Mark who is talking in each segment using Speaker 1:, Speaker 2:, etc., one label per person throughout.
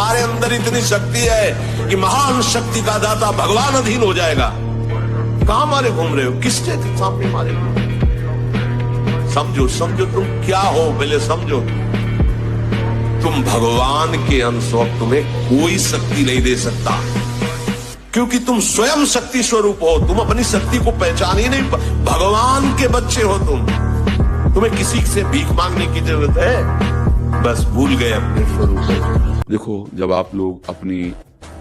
Speaker 1: तुम्हारे अंदर इतनी शक्ति है कि महान शक्ति का दाता भगवान अधीन हो जाएगा। कहां मारे घूम रहे हो, किसके सामने मारे घूम रहे हो? समझो समझो तुम क्या हो, पहले समझो। तुम भगवान के अंश हो, तुम्हें कोई शक्ति नहीं दे सकता, क्योंकि तुम स्वयं शक्ति स्वरूप हो। तुम अपनी शक्ति को पहचान ही नहीं, भगवान के बच्चे हो तुम। तुम्हें किसी से भीख मांगने की जरूरत है? बस भूल गए अपने स्वरूप।
Speaker 2: देखो, जब आप लोग अपनी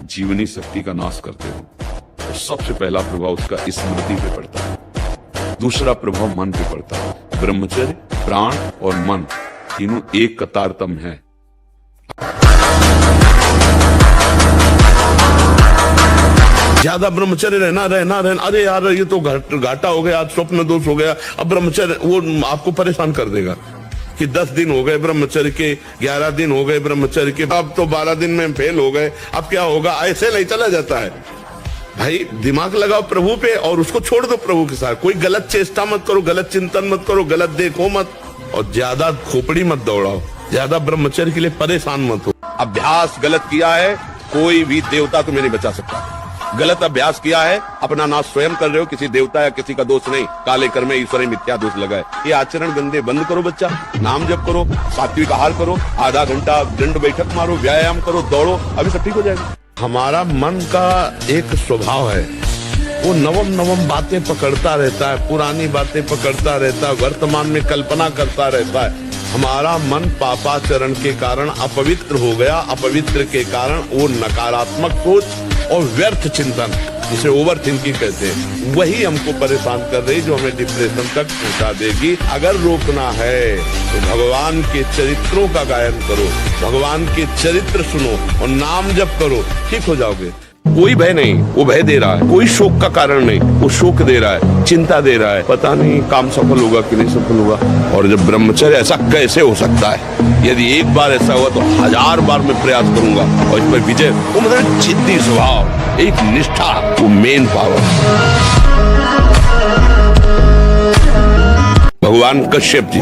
Speaker 2: जीवनी शक्ति का नाश करते हो तो सबसे पहला प्रभाव उसका स्मृति पे पड़ता है, दूसरा प्रभाव मन पे पड़ता है। ब्रह्मचर्य, प्राण और मन तीनों एक कतारतम है।
Speaker 1: ज्यादा ब्रह्मचर्य रहना, अरे यार ये तो घाटा हो गया, आज स्वप्न दोष हो गया। अब ब्रह्मचर्य वो आपको परेशान कर देगा कि 10 दिन हो गए ब्रह्मचर्य के, 11 दिन हो गए ब्रह्मचर्य के, अब तो 12 दिन में फेल हो गए, अब क्या होगा? ऐसे नहीं चला जाता है भाई। दिमाग लगाओ प्रभु पे और उसको छोड़ दो प्रभु के साथ। कोई गलत चेष्टा मत करो, गलत चिंतन मत करो, गलत देखो मत, और ज्यादा खोपड़ी मत दौड़ाओ, ज्यादा ब्रह्मचर्य के लिए परेशान मत हो। अभ्यास गलत किया है, कोई भी देवता तुम्हें नहीं बचा सकता। गलत अभ्यास किया है, अपना नाश स्वयं कर रहे हो, किसी देवता या किसी का दोष नहीं। काले कर्म में ईश्वर मिथ्या दोष लगाए। ये आचरण गंदे बंद करो बच्चा, नाम जप करो, सात्विक आहार करो, आधा घंटा दंड बैठक मारो, व्यायाम करो, दौड़ो, अभी सब ठीक हो जाएगा। हमारा मन का एक स्वभाव है, वो नवम बातें पकड़ता रहता है, पुरानी बातें पकड़ता रहता है, वर्तमान में कल्पना करता रहता है। हमारा मन पापाचरण के कारण अपवित्र हो गया, अपवित्र के कारण वो नकारात्मक सोच और व्यर्थ चिंतन, जिसे ओवर थिंकिंग कहते हैं, वही हमको परेशान कर रही, जो हमें डिप्रेशन तक पहुंचा देगी। अगर रोकना है तो भगवान के चरित्रों का गायन करो, भगवान के चरित्र सुनो और नाम जप करो, ठीक हो जाओगे। कोई भय नहीं, वो भय दे रहा है। कोई शोक का कारण नहीं, वो शोक दे रहा है, चिंता दे रहा है, पता नहीं काम सफल होगा कि नहीं सफल होगा। और जब ब्रह्मचर्य, ऐसा कैसे हो सकता है? यदि एक बार ऐसा हुआ तो 1000 बार मैं प्रयास करूंगा और इस पर विजय। वो मतलब जिद्दी स्वभाव, एक निष्ठा, वो मेन पावर। भगवान कश्यप जी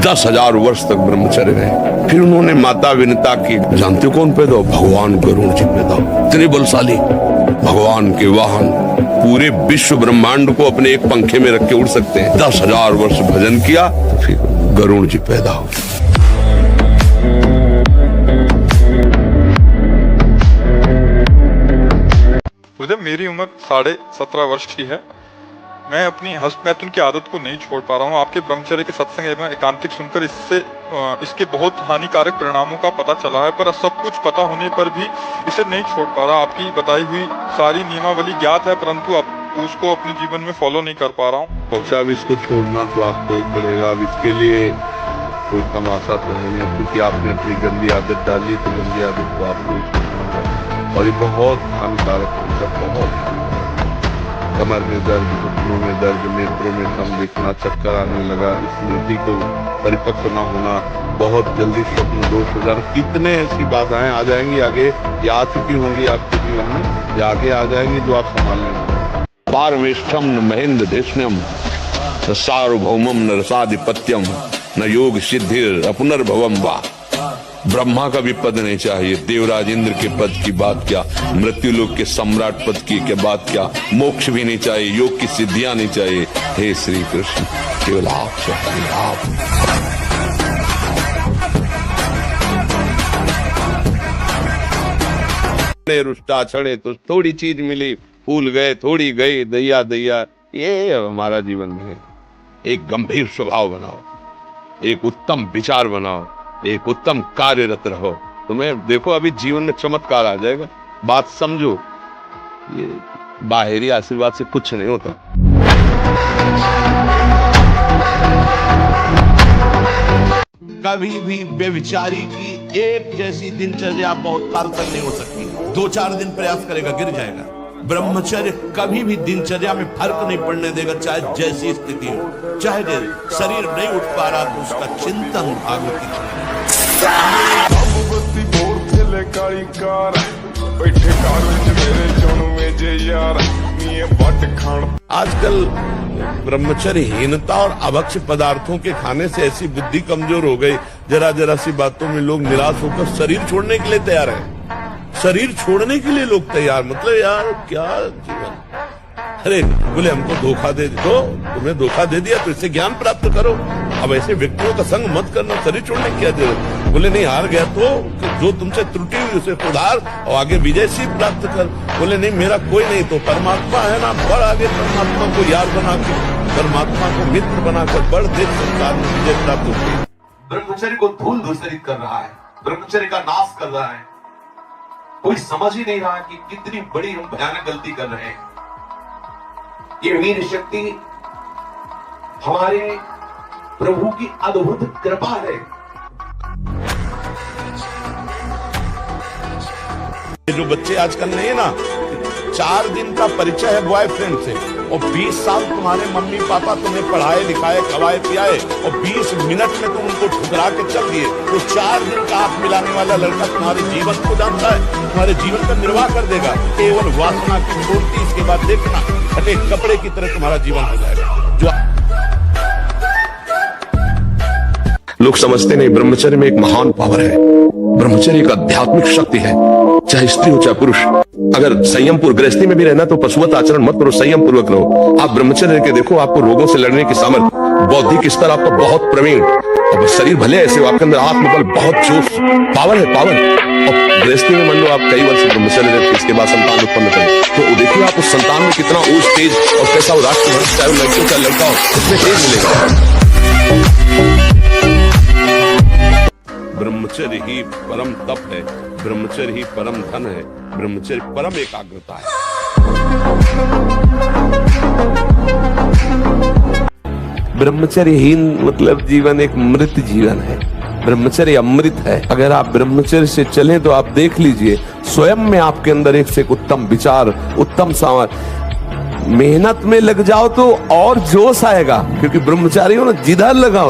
Speaker 1: 10,000 वर्ष तक ब्रह्मचर्य रहे, फिर उन्होंने माता विनता की। जानते हो कौन पैदा? भगवान गरुड़ जी पैदा। इतने बलशाली, भगवान के वाहन, पूरे विश्व ब्रह्मांड को अपने एक पंखे में रख के उड़ सकते हैं। 10,000 वर्ष भजन किया तो फिर गरुड़ जी पैदा हो।
Speaker 3: मेरी उम्र 17.5 वर्ष की है। मैं अपनी हस्तमैथुन की आदत को नहीं छोड़ पा रहा हूँ। आपके ब्रह्मचर्य के सत्संग एवं एकांतिक सुनकर इसके बहुत हानिकारक परिणामों का पता चला है, पर सब कुछ पता होने पर भी इसे नहीं छोड़ पा रहा। आपकी बताई हुई सारी नियमावली ज्ञात है, परंतु उसको अपने जीवन में फॉलो नहीं कर पा रहा हूँ।
Speaker 1: अब इसको छोड़ना तो आपको पड़ेगा। अब इसके लिए कोई तमाशा तो नहीं, क्योंकि आपने अपनी गंदी आदत डाली, तो गंदी आदत को आपको छोड़ना है। और ये बहुत हानिकारक होता है, बहुत। कमर में दर्द, घुटनों में दर्द, नेत्रों में कम दिखना, चक्कर आने लगा, स्मृति को परिपक्व न होना, बहुत जल्दी स्वप्न दोष हो जाना, कितने ऐसी बाधाएं आ जाएंगी आगे, या आ चुकी होंगी आपके जीवन में, या आगे आ जाएंगी, जो आप संभाल लेंगे। पारमेष्ठम न महेंद्र देशनम न सार्वभौमम न रसाधिपत्यम न योग सिद्धिर अपुनर्भवम वा। ब्रह्मा का भी पद नहीं चाहिए, देवराज इंद्र के पद की बात क्या, मृत्यु लोक के सम्राट पद की क्या बात क्या, मोक्ष भी नहीं चाहिए, योग की सिद्धियां नहीं चाहिए। हे श्री कृष्ण, केवल आप चाहिए, आप। रुष्टा छड़े तो थोड़ी चीज मिली, फूल गए थोड़ी गई, दैया दैया। ये हमारा जीवन में एक गंभीर स्वभाव बनाओ, एक उत्तम विचार बनाओ, एक उत्तम कार्यरत रहो। तुम्हें देखो अभी जीवन में चमत्कार आ जाएगा। बात समझो, ये बाहरी आशीर्वाद से कुछ नहीं होता। कभी भी व्यभिचारी की एक जैसी दिनचर्या बहुत काल तक नहीं हो सकती। 2-4 दिन प्रयास करेगा, गिर जाएगा। ब्रह्मचर्य कभी भी दिनचर्या में फर्क नहीं पड़ने देगा, चाहे जैसी स्थिति हो। चाहे शरीर नहीं उठ पा रहा तो उसका चिंतन भागवती करेगा। आजकल ब्रह्मचर्यहीनता और अभक्ष्य पदार्थों के खाने से ऐसी बुद्धि कमजोर हो गई, जरा जरा सी बातों में लोग निराश होकर शरीर छोड़ने के लिए तैयार हैं। शरीर छोड़ने के लिए लोग तैयार, मतलब यार क्या जीवन। अरे बोले हमको धोखा दे दो, तुम्हें धोखा दे दिया तो इससे ज्ञान प्राप्त करो, अब ऐसे व्यक्तियों का संग मत करना, शरीर छोड़ने की क्या जरूरत। बोले नहीं, हार गया तो जो तुमसे त्रुटि हुई उसे सुधार और आगे विजय सी प्राप्त कर। बोले नहीं, मेरा कोई नहीं तो परमात्मा है ना, बढ़ आगे परमात्मा को यार बना के, परमात्मा को मित्र बनाकर बढ़, देख संसार में विजय प्राप्त होगी।
Speaker 4: ब्रह्मचर्य को धूल धूसरित कर रहा है, ब्रह्मचर्य का नाश कर रहा है। कोई समझ ही नहीं रहा कि कितनी बड़ी हम भयानक गलती कर रहे हैं। ये वीर शक्ति हमारे प्रभु की अद्भुत कृपा है।
Speaker 1: ये जो बच्चे आजकल नहीं है ना, 4 दिन का परिचय है बॉयफ्रेंड से और 20 साल तुम्हारे मम्मी पापा तुम्हें पढ़ाए लिखाए खवाए पियाए और 20 मिनट में तुम उनको ठुकरा के चल दिए, तो 4 दिन का हाथ मिलाने वाला लड़का तुम्हारे जीवन को जानता है, तुम्हारे जीवन का निर्वाह कर देगा। केवल वासना की पूर्ति, इसके बाद देखना फटे कपड़े की तरह तुम्हारा जीवन हो जाएगा। जो
Speaker 5: लोग समझते नहीं, ब्रह्मचर्य में एक महान पावर है। ब्रह्मचर्य एक आध्यात्मिक शक्ति है, चाहे स्त्री हो चाहे पुरुष। अगर संयम पूर्वक गृहस्थी में भी रहना तो पशुवत आचरण मत करो, संयम पूर्वक रहो। आप ब्रह्मचर्य के देखो, आपको रोगों से लड़ने की सामर्थ्य, बौद्धिक स्तर आपका बहुत प्रवीण, अब शरीर भले ऐसे हो, आपके अंदर आत्मबल, बहुत जोश, पावर है, पावर। और गृहस्थी में मान लो आप कई वर्ष ब्रह्मचर्य रहते, इसके बाद संतान उत्पन्न करें तो देखिए आप उस संतान में कितना ऊर्ज, तेज और कैसा वो राष्ट्रभक्त, चाहे वो लड़की हो चाहे लड़का हो, उसमें तेज मिलेगा।
Speaker 1: ब्रह्मचर्य ही परम तप है, ब्रह्मचर्य ही परम धन है, ब्रह्मचर्य परम एकाग्रता है।
Speaker 6: ब्रह्मचर्यहीन मतलब जीवन एक मृत जीवन है, ब्रह्मचर्य अमृत है। अगर आप ब्रह्मचर्य से चलें तो आप देख लीजिए स्वयं में आपके अंदर एक से एक उत्तम विचार, उत्तम सामर्थ्य। मेहनत में लग जाओ तो और जोश आएगा, क्योंकि ब्रह्मचारी हो ना, जिधर लगाओ।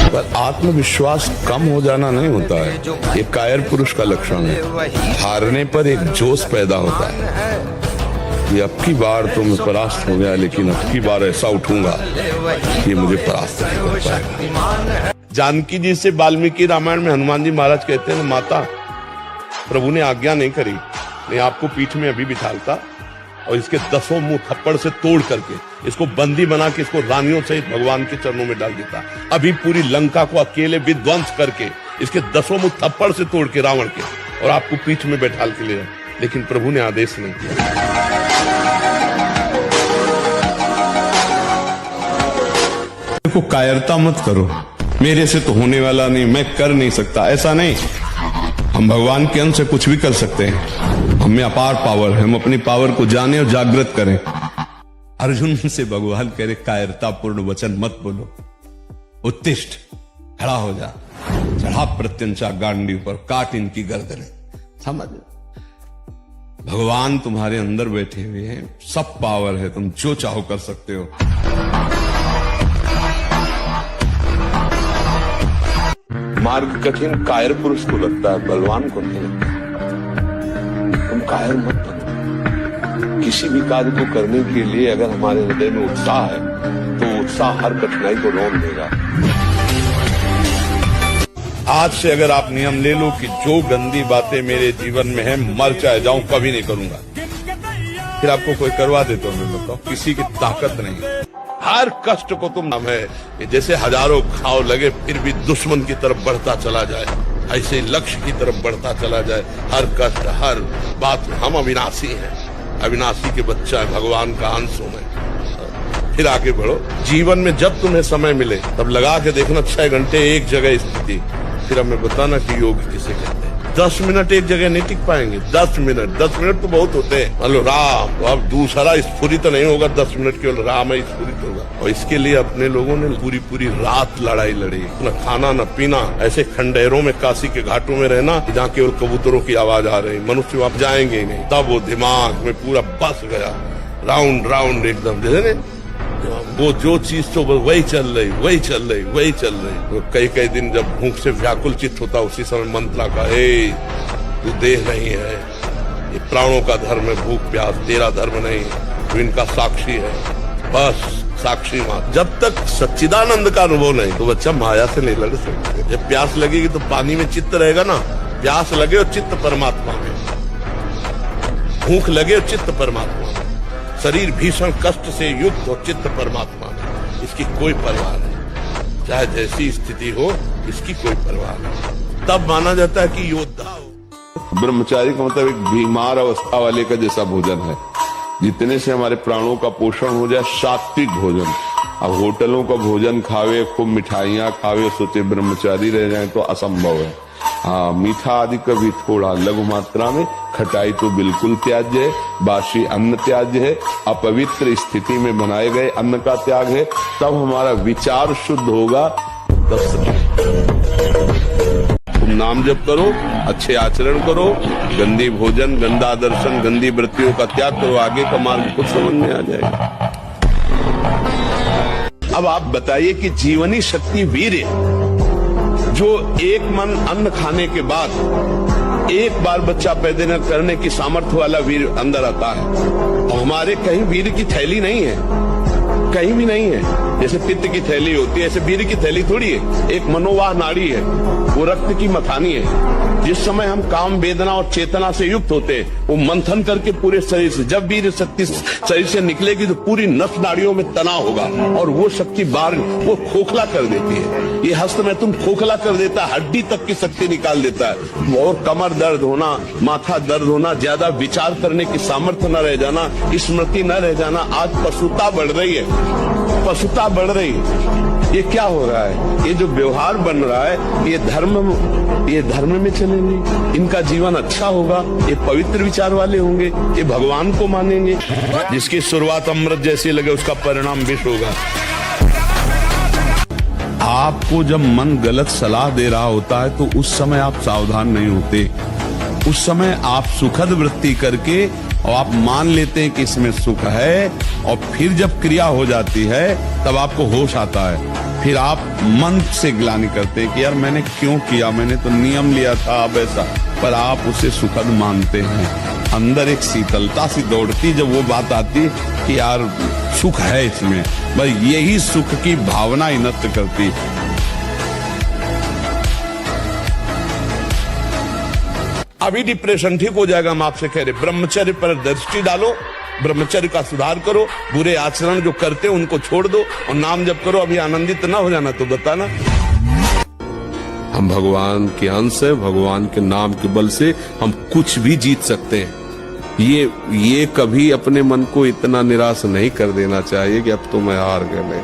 Speaker 1: पर आत्मविश्वास कम हो जाना नहीं होता है, ये कायर पुरुष का लक्षण है। हारने पर एक जोश पैदा होता है, ये अब की बार तो मैं परास्त हो गया, लेकिन अब की बार ऐसा उठूंगा ये मुझे परास्त नहीं कर पाएगा। जानकी जी से वाल्मीकि रामायण में हनुमान जी महाराज कहते हैं, माता प्रभु ने आज्ञा नहीं करी, मैं आपको पीठ में अभी बिठालता और इसके 10 मुंह थप्पड़ से तोड़ करके इसको बंदी बना के इसको रानियों सहित भगवान के चरणों में डाल देता, अभी पूरी लंका को अकेले विध्वंस करके इसके 10 मुंह थप्पड़ से तोड़ के रावण के, और आपको पीठ में बैठाल के ले, लेकिन प्रभु ने आदेश नहीं किया। देखो, कायरता मत करो, मेरे से तो होने वाला नहीं, मैं कर नहीं सकता, ऐसा नहीं। हम भगवान के अंश से कुछ भी कर सकते हैं, हमें अपार पावर है, हम अपनी पावर को जाने और जागृत करें। अर्जुन से भगवान कह रहे, कायरता पूर्ण वचन मत बोलो, उत्तिष्ठ, खड़ा हो जा, चढ़ा प्रत्यंचा गांडी पर, काट इनकी गर्दनें। समझ, भगवान तुम्हारे अंदर बैठे हुए हैं, सब पावर है, तुम जो चाहो कर सकते हो।
Speaker 2: मार्ग कठिन कायर पुरुष को लगता है, बलवान को नहीं लगता। तुम कायर मत बनो। किसी भी कार्य को करने के लिए अगर हमारे हृदय में उत्साह है तो उत्साह हर कठिनाई को रोक देगा।
Speaker 1: आज से अगर आप नियम ले लो कि जो गंदी बातें मेरे जीवन में है, मर चाहे जाऊं, कभी नहीं करूंगा, फिर आपको कोई करवा दे तो मैं बताऊं, किसी की ताकत नहीं। हर कष्ट को तुम नाम है कि जैसे हजारों घाव लगे फिर भी दुश्मन की तरफ बढ़ता चला जाए, ऐसे लक्ष्य की तरफ बढ़ता चला जाए। हर कष्ट, हर बात में हम अविनाशी हैं, अविनाशी के बच्चा है, भगवान का अंश हूं मैं। फिर आगे बढ़ो। जीवन में जब तुम्हें समय मिले तब लगा के देखना 6 घंटे एक जगह स्थिति, फिर हमें बताना कि योग किसे कहते हैं। 10 मिनट एक जगह नहीं टिक पाएंगे। 10 मिनट तो बहुत होते हैं। मान लो राम, तो अब दूसरा स्फुरित नहीं होगा, 10 मिनट केवल राम ही स्फुरित होगा। और इसके लिए अपने लोगों ने पूरी रात लड़ाई लड़ी, न खाना न पीना, ऐसे खंडहरों में, काशी के घाटों में रहना जहाँ केवल कबूतरों की आवाज आ रही, मनुष्य वहां जाएंगे ही नहीं। तब वो दिमाग में पूरा बस गया, राउंड एकदम, जैसे वो जो चीज तो वही चल रही। तो कई दिन जब भूख से व्याकुल चित्त होता, उसी समय मंत्रा का, हे तू देह नहीं है, ये प्राणों का धर्म है, भूख प्यास, तेरा धर्म नहीं, तू इनका साक्षी है, बस साक्षी मात्र। जब तक सच्चिदानंद का अनुभव नहीं तो बच्चा माया से नहीं लड़ सकते। जब प्यास लगेगी तो पानी में चित्त रहेगा ना, प्यास लगे और चित्त परमात्मा में, भूख लगे और चित्त परमात्मा में, शरीर भीषण कष्ट से युक्त हो चित्त परमात्मा में, इसकी कोई परवाह नहीं, चाहे जैसी स्थिति हो इसकी कोई परवाह नहीं। तब माना जाता है कि योद्धा हो।
Speaker 2: ब्रह्मचारी का मतलब एक बीमार अवस्था वाले का जैसा भोजन है, जितने से हमारे प्राणों का पोषण हो जाए, सात्विक भोजन। अब होटलों का भोजन खावे, खूब मिठाइयाँ खावे, सोचे ब्रह्मचारी रह जाए तो असंभव है। हाँ, मीठा आदि कभी थोड़ा लघु मात्रा में, खटाई तो बिल्कुल त्याज्य है, बासी अन्न त्याज्य है, अपवित्र स्थिति में बनाए गए अन्न का त्याग है। तब हमारा विचार शुद्ध होगा, तब तुम नाम जप करो, अच्छे आचरण करो, गंदी भोजन, गंदा दर्शन, गंदी वृत्तियों का त्याग करो, आगे का मार्ग कुछ समझ में आ जाएगा। अब आप बताइए कि जीवनी शक्ति वीर्य, जो एक मन अन्न खाने के बाद एक बार बच्चा पैदा करने की सामर्थ्य वाला वीर अंदर आता है, और हमारे कहीं वीर की थैली नहीं है, कहीं भी नहीं है। जैसे पित्त की थैली होती है, ऐसे वीर की थैली थोड़ी है, एक मनोवाह नाड़ी है, वो रक्त की मथानी है। जिस समय हम काम वेदना और चेतना से युक्त होते हैं, वो मंथन करके पूरे शरीर से, जब वीर शक्ति शरीर से निकलेगी तो पूरी नस नाड़ियों में तनाव होगा, और वो शक्ति बाहर वो खोखला कर देती है। ये हस्त में तुम खोखला कर देता है, हड्डी तक की शक्ति निकाल देता है, और कमर दर्द होना, माथा दर्द होना, ज्यादा विचार करने की सामर्थ्य न रह जाना, स्मृति न रह जाना। आज पशुता बढ़ रही है, पशुता बढ़ रही है। ये क्या हो रहा है? ये जो व्यवहार बन रहा है, ये धर्म में चलेंगे, इनका जीवन अच्छा होगा, ये पवित्र विचार वाले होंगे, ये भगवान को मानेंगे। जिसकी शुरुआत अमृत जैसी लगे उसका परिणाम विष होगा। आपको जब मन गलत सलाह दे रहा होता है तो उस समय आप सावधान नहीं होते, उस समय आप सुखद वृत्ति करके और आप मान लेते हैं कि इसमें सुख है, और फिर जब क्रिया हो जाती है तब आपको होश आता है, फिर आप मन से ग्लानि करते हैं कि यार मैंने क्यों किया, मैंने तो नियम लिया था अब ऐसा, पर आप उसे सुखद मानते हैं। अंदर एक शीतलता सी दौड़ती जब वो बात आती कि यार सुख है इसमें, बस यही सुख की भावना ही नष्ट करती। अभी डिप्रेशन ठीक हो जाएगा, हम आपसे कह रहे, ब्रह्मचर्य पर दृष्टि डालो, ब्रह्मचर्य का सुधार करो, बुरे आचरण जो करते हो उनको छोड़ दो, और नाम जप करो। अभी आनंदित ना हो जाना तो बताना। हम भगवान के अंश है, भगवान के नाम के बल से हम कुछ भी जीत सकते हैं। ये कभी अपने मन को इतना निराश नहीं कर देना चाहिए कि अब तो मैं हार गए।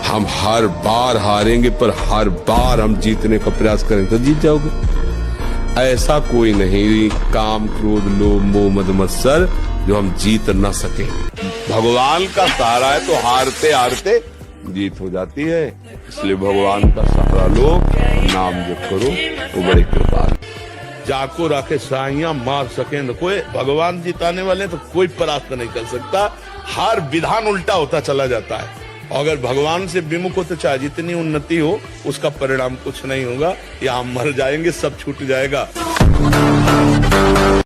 Speaker 2: हम हर बार हारेंगे, पर हर बार हम जीतने का प्रयास करेंगे तो जीत जाओगे। ऐसा कोई नहीं, काम क्रोध लोभ मोह मद मत्सर जो हम जीत न सके। भगवान का सहारा है तो हारते हारते जीत हो जाती है। इसलिए भगवान का सहारा लो, नाम जप करो, वो बड़ी कृपा। जाको राखे साइयां मार सके न कोई, भगवान जिताने वाले तो कोई परास्त नहीं कर सकता। हर विधान उल्टा होता चला जाता है, और अगर भगवान से विमुख हो तो चाहे जितनी उन्नति हो उसका परिणाम कुछ नहीं होगा, या हम मर जाएंगे, सब छूट जाएगा।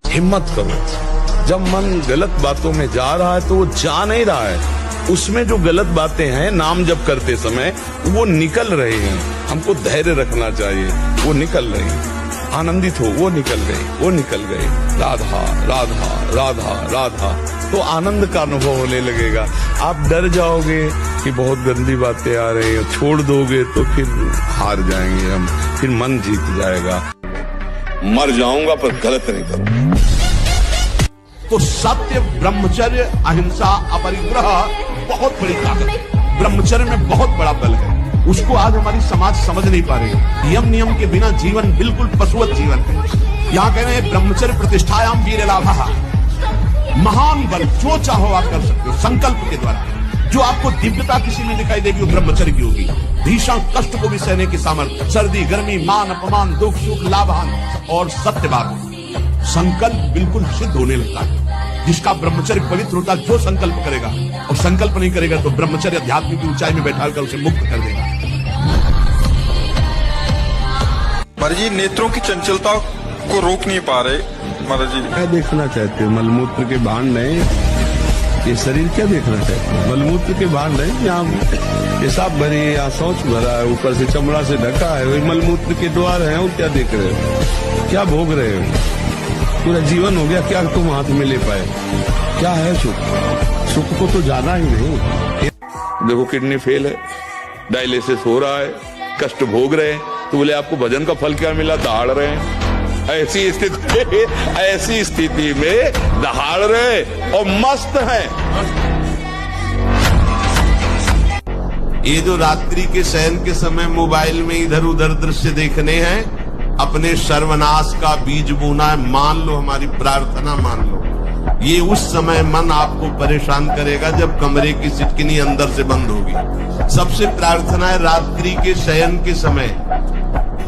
Speaker 2: हिम्मत करो, जब मन गलत बातों में जा रहा है तो वो जा नहीं रहा है, उसमें जो गलत बातें हैं नाम जप करते समय वो निकल रहे हैं। हमको धैर्य रखना चाहिए, वो निकल रहे हैं। आनंदित हो, वो निकल गए, वो निकल गए। राधा राधा राधा राधा, तो आनंद का अनुभव होने लगेगा। आप डर जाओगे कि बहुत गंदी बातें आ रही हैं, छोड़ दोगे तो फिर हार जाएंगे हम, फिर मन जीत जाएगा। मर जाऊंगा पर गलत नहीं करूंगा। तो सत्य, ब्रह्मचर्य, अहिंसा, अपरिग्रह बहुत बड़ी ताकत है। ब्रह्मचर्य में बहुत बड़ा बल है, उसको आज हमारी समाज समझ नहीं पा रही। नियम के बिना जीवन बिल्कुल पशुवत जीवन है। यहाँ कह रहे हैं ब्रह्मचर्य प्रतिष्ठायाम वीर लाभः, महान बल जो चाहो आप कर सकते हो संकल्प के द्वारा। जो आपको दिव्यता किसी में दिखाई देगी वो ब्रह्मचर्य की होगी। भीषण कष्ट को भी सहने की सामर्थ्य, सर्दी गर्मी मान अपमान दुख सुख लाभान और सत्य बात, संकल्प बिल्कुल सिद्ध होने लगता है। जिसका ब्रह्मचर्य पवित्र होता है, जो संकल्प करेगा, और संकल्प नहीं करेगा तो ब्रह्मचर्य अध्यात्म की ऊंचाई में बैठाकर उसे मुक्त कर देगा।
Speaker 3: महाराज जी, नेत्रों की चंचलता को रोक नहीं पा रहे महाराज जी।
Speaker 1: क्या देखना चाहते हो? मलमूत्र के भांड नहीं,
Speaker 6: ये शरीर क्या देखना चाहिए? मलमूत्र के भांड है, यहाँ पेशाब भरी है, यहाँ शौच भरा है, ऊपर से चमड़ा से ढका है, वही मलमूत्र के द्वार हैं। और क्या देख रहे हो? क्या भोग रहे हो? पूरा जीवन हो गया, क्या तुम हाथ में ले पाए? क्या है सुख? सुख को तो जाना ही नहीं।
Speaker 2: देखो किडनी फेल है, डायलिसिस हो रहा है, कष्ट भोग रहे हैं, तो बोले आपको भजन का फल क्या मिला? दहाड़ रहे हैं। ऐसी स्थिति में दहाड़ रहे और मस्त है।
Speaker 7: ये जो रात्रि के शयन के समय मोबाइल में इधर उधर दृश्य देखने हैं, अपने सर्वनाश का बीज बोना है। मान लो, हमारी प्रार्थना मान लो, ये उस समय मन आपको परेशान करेगा जब कमरे की सिटकिनी अंदर से बंद होगी। सबसे प्रार्थना है रात्रि के शयन के समय।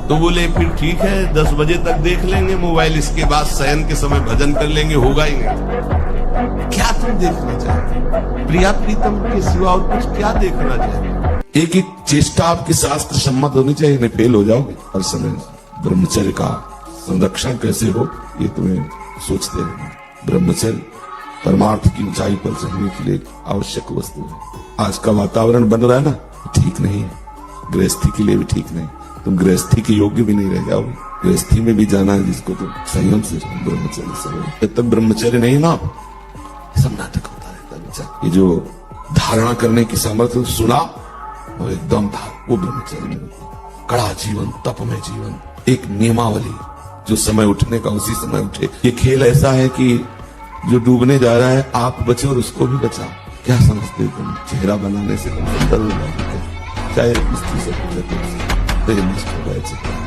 Speaker 7: तो बोले फिर ठीक है, 10 बजे तक देख लेंगे मोबाइल, इसके बाद शयन के समय भजन कर लेंगे, होगा ही नहीं। क्या तुम देखना चाहते? प्रिया प्रीतम के सिवा और कुछ क्या देखना चाहते?
Speaker 5: एक एक चेष्टा आपकी शास्त्र सम्मत होनी चाहिए, नहीं फेल हो जाओगे हर समय। ब्रह्मचर्य का संरक्षण कैसे हो, ये तुम्हें सोचते रहना। ब्रह्मचर्य परमार्थ की ऊंचाई पर चढ़ने के लिए आवश्यक वस्तु है। आज का वातावरण बन रहा है ना, ठीक नहीं है, गृहस्थी के लिए भी ठीक नहीं। तुम गृहस्थी के योग्य भी नहीं रह जाओगे। गृहस्थी में भी जाना है जिसको तुम संयम से ब्रह्मचर्य से। जब तक ब्रह्मचर्य नहीं ना, सब नाटक होता रहता है बच्चा। ये जो धारणा करने की सामर्थ्य सुना और एकदम था, वो ब्रह्मचर्य में होती है। कड़ा जीवन, तपमय जीवन, एक नियमावली, जो समय उठने का उसी समय उठे। ये खेल ऐसा है कि जो डूबने जा रहा है आप बचे और उसको भी बचाओ। क्या समझते तुम? चेहरा बनाने से तुम सुंदर हो जाओगे, चाहे स्त्री से नष्ट हो जाए।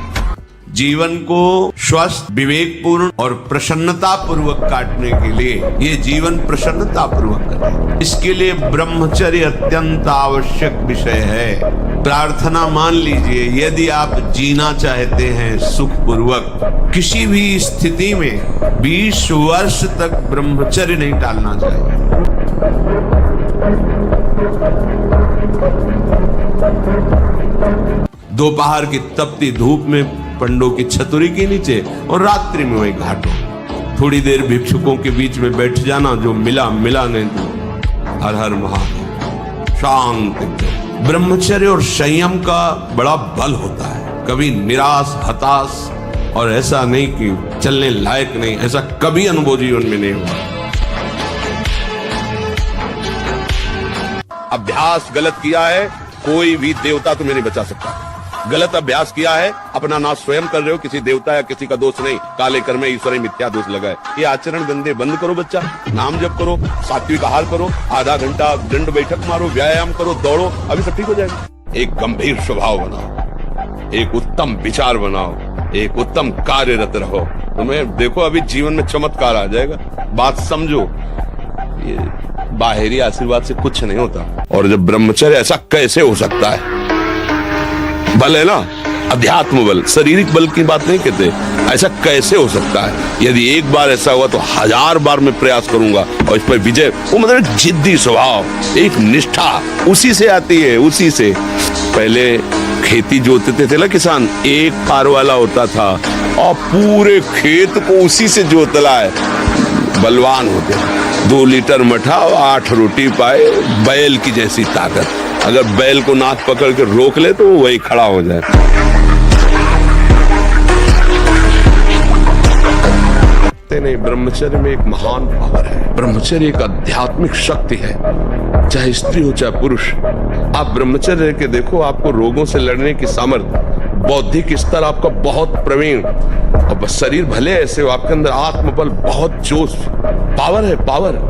Speaker 7: जीवन को स्वस्थ, विवेकपूर्ण और प्रसन्नता पूर्वक काटने के लिए, ये जीवन प्रसन्नता पूर्वक करें, इसके लिए ब्रह्मचर्य अत्यंत आवश्यक विषय है। प्रार्थना मान लीजिए, यदि आप जीना चाहते हैं सुख पूर्वक, किसी भी स्थिति में 20 वर्ष तक ब्रह्मचर्य नहीं टालना चाहिए। दोपहर की तपती धूप में पंडों की छतरी के नीचे और रात्रि में वही घाटों, थोड़ी देर भिक्षुकों के बीच में बैठ जाना, जो मिला मिला, नहीं तो हर हर महादेव, शांति। ब्रह्मचर्य और संयम का बड़ा बल होता है। कभी निराश, हताश और ऐसा नहीं कि चलने लायक नहीं, ऐसा कभी अनुभव जीवन में नहीं हुआ।
Speaker 5: अभ्यास गलत किया है, कोई भी देवता तुम्हें नहीं बचा सकता। गलत अभ्यास किया है, अपना नाश स्वयं कर रहे हो, किसी देवता या किसी का दोष नहीं। काले कर्म में ईश्वर मिथ्या दोष लगा है। ये आचरण गंदे बंद करो बच्चा, नाम जप करो, सात्विक आहार करो, आधा घंटा दंड बैठक मारो, व्यायाम करो, दौड़ो, अभी सब ठीक हो जाएगा। एक गंभीर स्वभाव बनाओ, एक उत्तम विचार बनाओ, एक उत्तम कार्यरत रहो, तुम्हें देखो अभी जीवन में चमत्कार आ जाएगा। बात समझो, ये बाहरी आशीर्वाद से कुछ नहीं होता। और जब ब्रह्मचर्य, ऐसा कैसे हो सकता है? बल है ना, अध्यात्म बल, शारीरिक बल की बात नहीं कहते। ऐसा कैसे हो सकता है? यदि एक बार ऐसा हुआ तो 1000 बार मैं प्रयास करूंगा और इस पर विजय। वो मतलब जिद्दी स्वभाव, एक निष्ठा उसी से आती है, उसी से। पहले खेती जोतते थे ना किसान, एक पार वाला होता था और पूरे खेत को उसी से जोतला है, बलवान होते। 2 लीटर मठा और 8 रोटी पाए, बैल की जैसी ताकत। अगर बैल को नाक पकड़ के रोक ले तो वही खड़ा हो जाए। नहीं, ब्रह्मचर्य में एक महान पावर है। ब्रह्मचर्य एक आध्यात्मिक शक्ति है, चाहे स्त्री हो चाहे पुरुष। आप ब्रह्मचर्य के देखो, आपको रोगों से लड़ने की सामर्थ्य, बौद्धिक स्तर आपका बहुत प्रवीण, और शरीर भले ऐसे हो, आपके अंदर आत्मबल, बहुत जोश, पावर है, पावर।